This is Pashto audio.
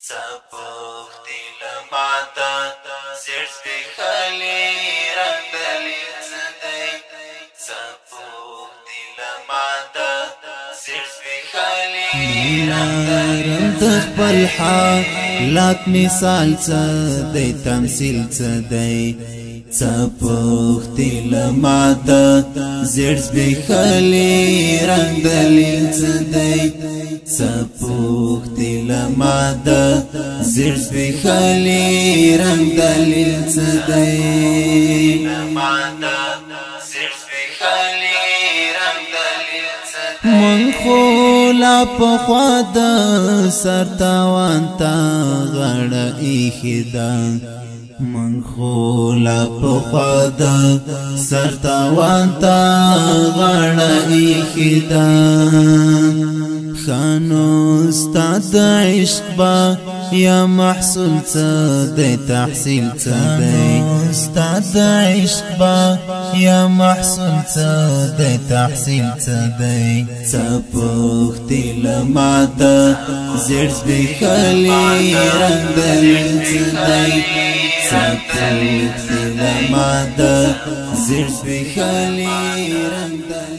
سپوختی لماتا زیر سپیخلی رنگ دلیل زدی سپوختی لماتا زیر سپیخلی رنگ دلیل زدی حالات مثال صدی تمثيل صدی سپوختی لماتا زیر سپیخلی رنگ دلیل زدی سپوختی لماتا زیر سپیخلی رنگ دلیل زدی من خولا پخوا د سرتاوان تا غړ ایخدا من خولا پخوا د سرتاوان تا غړ ایخدا خانو استاد عشق با یا محصول صدی تحصیل صدی استاد عشق با یا محصول صدی تحصیل صدی سپوختی لماتا زیر سپیخلی رنگ دلیل صدی سپوختی لماتا زیر سپیخلی رنگ دلیل